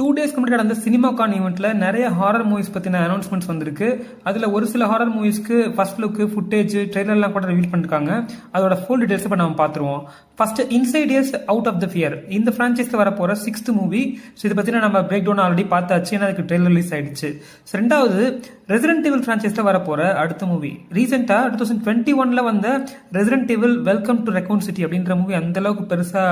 2 டேஸ்க்கு முன்னாடி நடந்த சினிமாகான் ஈவெண்ட்ல நிறைய ஹாரர் மூவிஸ் பத்தின அனௌன்ஸ்மெண்ட்ஸ் வந்திருக்கு. அதுல ஒரு சில ஹாரர் மூவிஸ்க்கு ஃபர்ஸ்ட் லுக், ஃபுட்டேஜ், ட்ரெய்லர்லாம் கூட ரிவீல் பண்ணிருக்காங்க. அதோட ஃபுல் டீடைல்ஸ் இப்ப நம்ம பாத்துருவோம். First Insidious out of the fear, இந்த பிரான்ச்சைஸ்ல வரப்போற 6th மூவி. இதை பத்தின நம்ம பிரேக் டவுன் ஆல்ரெடி பார்த்தாச்சு, ஏன்னா அதுக்கு ட்ரெய்லர் ரிலீஸ் ஆயிடுச்சு. ரெண்டாவது ரெசிடென்ட் ஈவில் பிரான்ச்சைஸ்ல வரப்போற அடுத்த மூவி. ரீசெண்டா 2021ல வந்த Resident Evil Welcome to Raccoon City அப்படின்ற மூவி அந்த அளவுக்கு பெருசா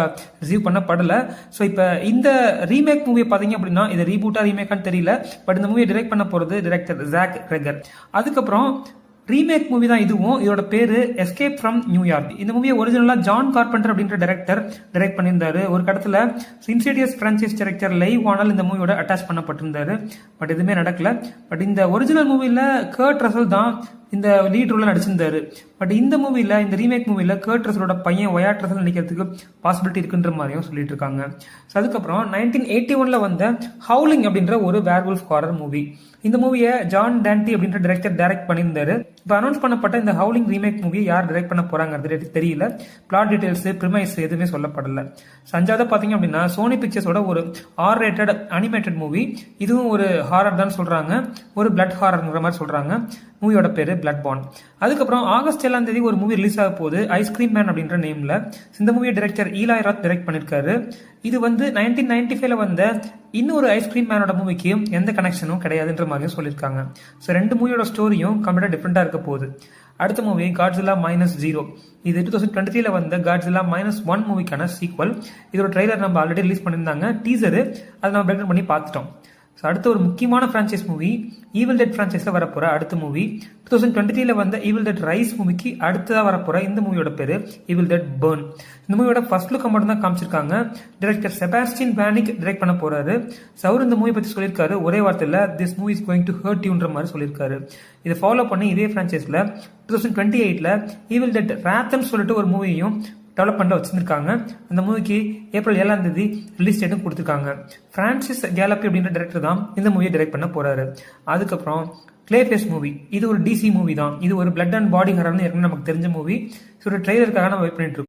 ரிசீவ் பண்ணப்படல. ஸோ இப்போ இந்த ரீமேக் மூவியை பார்த்தீங்க அப்படின்னா இது ரீபூட்டா ரீமேக்கான்னு தெரியல, பட் இந்த மூவியை டைரக்ட் பண்ண போறது டைரக்டர் ஜாக் ரெகர். அதுக்கப்புறம் ரீமேக் மூவி தான் இதுவும். இதோட பேரு எஸ்கேப் ஃப்ரம் நியூயார்க். இந்த மூவியை ஒரிஜினலா ஜான் கார்பெண்டர் அப்படின்ற டைரக்டர் டைரக்ட் பண்ணியிருந்தாரு. ஒரு கடத்துல இன்சைடியர்ஸ் பிரான்ச்சைஸ் டைரக்டர் லைவ் வானல் இந்த மூவியோட அட்டாச் பண்ணப்பட்டிருந்தாரு. பட் எதுவுமே நடக்கல. பட் இந்த ஒரிஜினல் மூவில கர்ட் ரசல் தான் இந்த லீட் ரோல நடிச்சிருந்தாரு. பட் இந்த மூவில, இந்த ரீமேக் மூவில கர்ட் ரசலோட பையன் ஒயாட் ரசல் நடிக்கிறதுக்கு பாசிபிலிட்டி இருக்குன்ற மாதிரியும் சொல்லிட்டு இருக்காங்க. அதுக்கப்புறம் 1981ல வந்த ஹவுலிங் அப்படின்ற ஒரு வேர்வல்ஃப் ஹாரர் மூவி. இந்த மூவியை ஜான் டான்டி அப்படின்ற டைரக்டர் டைரக்ட் பண்ணியிருந்தாரு. இப்போ அனௌன்ஸ் பண்ணப்பட்ட இந்த ஹவுலிங் ரீமேக் மூவியை யார் டைரக்ட் பண்ண போறாங்கிறது தெரியல. பிளாட் டீடைல்ஸ், பிரிமைஸ் எதுவுமே சொல்லப்படல. அஞ்சாவது பாத்தீங்க அப்படின்னா சோனி பிக்சர்ஸோட ஒரு R-rated அனிமேட்டட் மூவி. இதுவும் ஒரு ஹாரர் தான் சொல்றாங்க, ஒரு பிளட் ஹாரர்ங்கிற மாதிரி சொல்றாங்க. மூவியோட பேரு பிளட் பாண்ட். அதுக்கப்புறம் ஆகஸ்ட் 7ஆம் தேதி ஒரு மூவி ரிலீஸ் ஆக போகுது, ஐஸ்கிரீம் மேன் அப்படின்ற நேம்ல. இந்த மூவியை டைரக்டர் ஈலாய் ராத் டைரக்ட் பண்ணிருக்காரு. இது 1995ல வந்த இன்னொரு ஐஸ்கிரீம் மேனோட மூவிக்கு எந்த கனெக்ஷனும் கிடையாதுன்ற மாதிரியும் சொல்லியிருக்காங்க. ஸோ ரெண்டு மூவியோட ஸ்டோரியும் கம்ப்ளீட்டா டிஃப்ரெண்டா இருக்க போகுது. அடுத்த மூவி காட்ஸில்லா -0. இது 2023ல வந்த காட்ஸில்லா -1 மூவிக்கான சீக்வல். இதோட ட்ரெய்லர் நம்ம ஆல்ரெடி ரிலீஸ் பண்ணியிருந்தாங்க, டீசரு. அதை நம்ம பிரேக் பண்ணி பார்த்துட்டோம். அடுத்த ஒரு முக்கியமான பிரான்ச்சைஸ் மூவி ஈவில் டெட் பிரான்ச்சைஸ்ல வரப்போற அடுத்த மூவி. 2023ல வந்த ஈவில் டெட் ரைஸ் மூவிக்கு அடுத்ததா வரப்போற இந்த மூவியோட பேரு ஈவில் டெட் பர்ன். இந்த மூவியோட ஃபர்ஸ்ட் லுக் மட்டும் தான் காமிச்சிருக்காங்க. டைரக்டர் செபாஸ்டியன் பேனிக் டைரக்ட் பண்ண போறாரு. அவர் இந்த மூவி பத்தி சொல்லியிருக்காரு, ஒரே வார்த்தையில this movie is going to hurt யூன்ற மாதிரி சொல்லியிருக்காரு. இதை ஃபாலோ பண்ணி இதே பிரான்ச்சைஸ்ல 2028ல ஈவில் டெட் ராத்தம் சொல்லிட்டு ஒரு மூவியும் டெவலப் பண்ண வச்சிருக்காங்க. அந்த மூவிக்கு ஏப்ரல் 7ஆம் தேதி ரிலீஸ் டேட்டும் கொடுத்துருக்காங்க. பிரான்சிஸ் கேலப்பி அப்படின்ற டைரக்டர் தான் இந்த மூவியை டைரக்ட் பண்ண போறாரு. அதுக்கப்புறம் கிளேஃபேஸ் மூவி. இது ஒரு DC மூவி தான். இது ஒரு பிளட் அண்ட் பாடி ஹாரர்னு ஏற்கனவே நமக்கு தெரிஞ்ச மூவி. ட்ரெய்லருக்காக நம்ம வெயிட் பண்ணிட்டு இருக்கோம்.